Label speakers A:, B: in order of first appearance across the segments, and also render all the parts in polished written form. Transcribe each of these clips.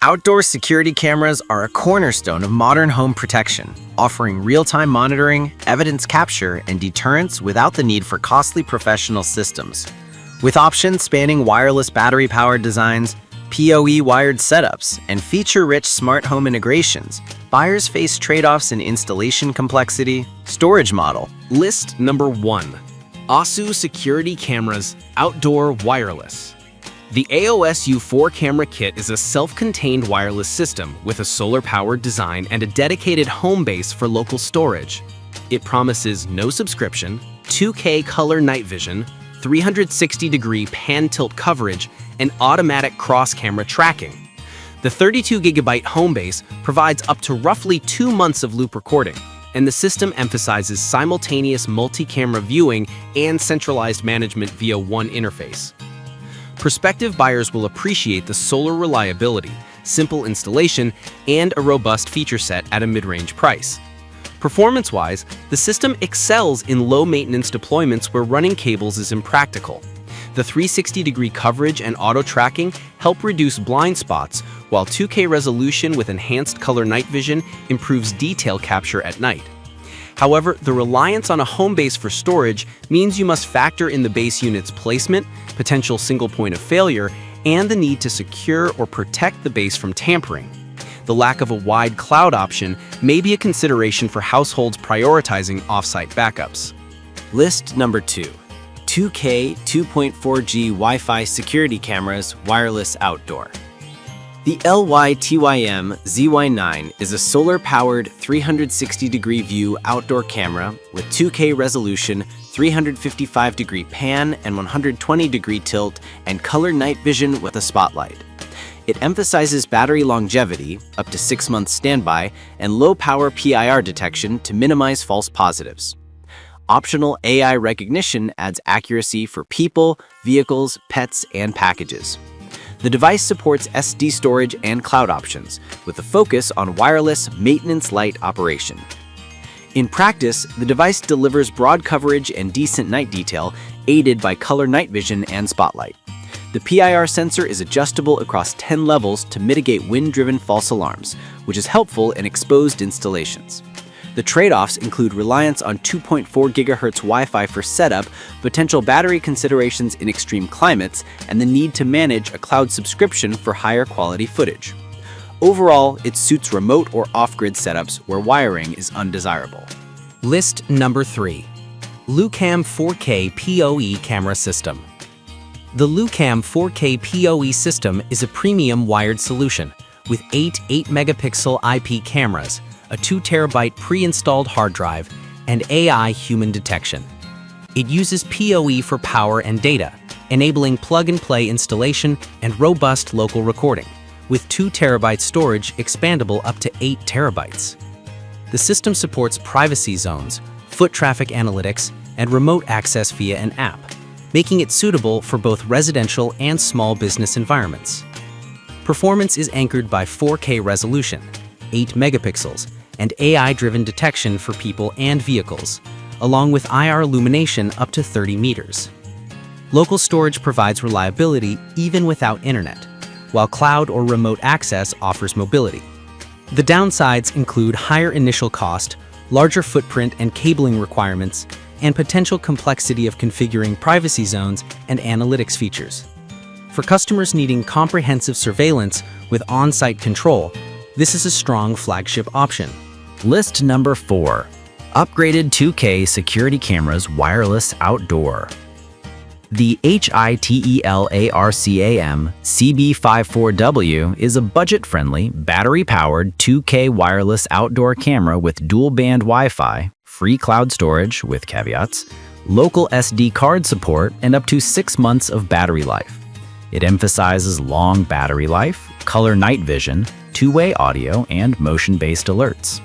A: Outdoor security cameras are a cornerstone of modern home protection, offering real-time monitoring, evidence capture, and deterrence without the need for costly professional systems. With options spanning wireless battery-powered designs, PoE wired setups, and feature-rich smart home integrations, buyers face trade-offs in installation complexity. Storage model.
B: List number 1. ASU Security Cameras Outdoor Wireless. The AOS U4 camera kit is a self-contained wireless system with a solar-powered design and a dedicated home base for local storage. It promises no subscription, 2K color night vision, 360-degree pan-tilt coverage, and automatic cross-camera tracking. The 32GB home base provides up to roughly 2 months of loop recording, and the system emphasizes simultaneous multi-camera viewing and centralized management via one interface. Prospective buyers will appreciate the solar reliability, simple installation, and a robust feature set at a mid-range price. Performance-wise, the system excels in low-maintenance deployments where running cables is impractical. The 360-degree coverage and auto-tracking help reduce blind spots, while 2K resolution with enhanced color night vision improves detail capture at night. However, the reliance on a home base for storage means you must factor in the base unit's placement, potential single point of failure, and the need to secure or protect the base from tampering. The lack of a wide cloud option may be a consideration for households prioritizing offsite backups.
A: List number 2. 2K 2.4G Wi-Fi security cameras wireless outdoor. The LYTYM ZY9 is a solar-powered 360-degree view outdoor camera with 2K resolution, 355-degree pan and 120-degree tilt, and color night vision with a spotlight. It emphasizes battery longevity, up to 6 months standby, and low-power PIR detection to minimize false positives. Optional AI recognition adds accuracy for people, vehicles, pets, and packages. The device supports SD storage and cloud options, with a focus on wireless, maintenance-light operation. In practice, the device delivers broad coverage and decent night detail, aided by color night vision and spotlight. The PIR sensor is adjustable across 10 levels to mitigate wind-driven false alarms, which is helpful in exposed installations. The trade-offs include reliance on 2.4 GHz Wi-Fi for setup, potential battery considerations in extreme climates, and the need to manage a cloud subscription for higher quality footage. Overall, it suits remote or off-grid setups where wiring is undesirable.
B: List number 3. LuCam 4K PoE Camera System. The LuCam 4K PoE system is a premium wired solution with 8 8-megapixel IP cameras, a 2TB pre-installed hard drive, and AI human detection. It uses PoE for power and data, enabling plug-and-play installation and robust local recording, with 2TB storage expandable up to 8 TB. The system supports privacy zones, foot traffic analytics, and remote access via an app, making it suitable for both residential and small business environments. Performance is anchored by 4K resolution, 8 megapixels, and AI-driven detection for people and vehicles, along with IR illumination up to 30 meters. Local storage provides reliability even without internet, while cloud or remote access offers mobility. The downsides include higher initial cost, larger footprint and cabling requirements, and potential complexity of configuring privacy zones and analytics features. For customers needing comprehensive surveillance with on-site control, this is a strong flagship option.
C: List number 4. Upgraded 2K security cameras wireless outdoor. The HITELARCAM CB54W is a budget-friendly, battery-powered 2K wireless outdoor camera with dual-band Wi-Fi, free cloud storage with caveats, local SD card support, and up to 6 months of battery life. It emphasizes long battery life, color night vision, two-way audio, and motion-based alerts.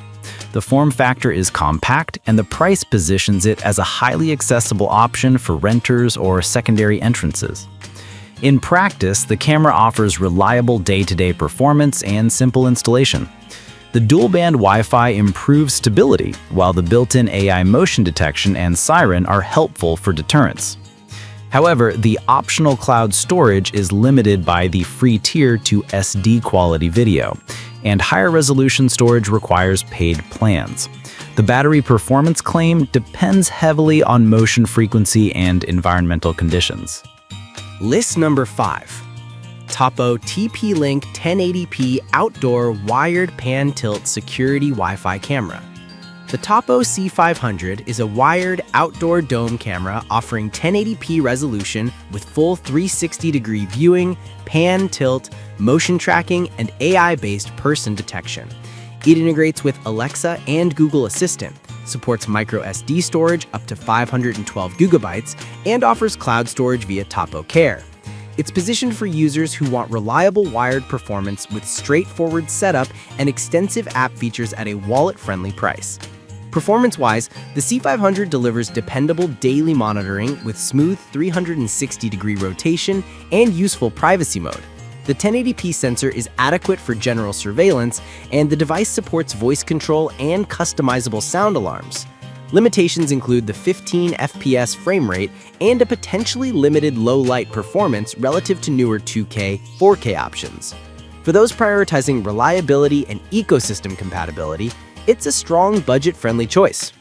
C: The form factor is compact, and the price positions it as a highly accessible option for renters or secondary entrances. In practice, the camera offers reliable day-to-day performance and simple installation. The dual-band Wi-Fi improves stability, while the built-in AI motion detection and siren are helpful for deterrence. However, the optional cloud storage is limited by the free tier to SD quality video, and higher resolution storage requires paid plans. The battery performance claim depends heavily on motion frequency and environmental conditions.
A: List number 5. Topo TP-Link 1080p Outdoor Wired Pan Tilt Security Wi-Fi Camera. The Topo C500 is a wired outdoor dome camera offering 1080p resolution with full 360-degree viewing, pan tilt, motion tracking, and AI-based person detection. It integrates with Alexa and Google Assistant, supports micro SD storage up to 512 gigabytes, and offers cloud storage via Topo Care. It's positioned for users who want reliable wired performance with straightforward setup and extensive app features at a wallet-friendly price. Performance-wise, the C500 delivers dependable daily monitoring with smooth 360-degree rotation and useful privacy mode. The 1080p sensor is adequate for general surveillance, and the device supports voice control and customizable sound alarms. Limitations include the 15 FPS frame rate and a potentially limited low-light performance relative to newer 2K, 4K options. For those prioritizing reliability and ecosystem compatibility, it's a strong budget-friendly choice.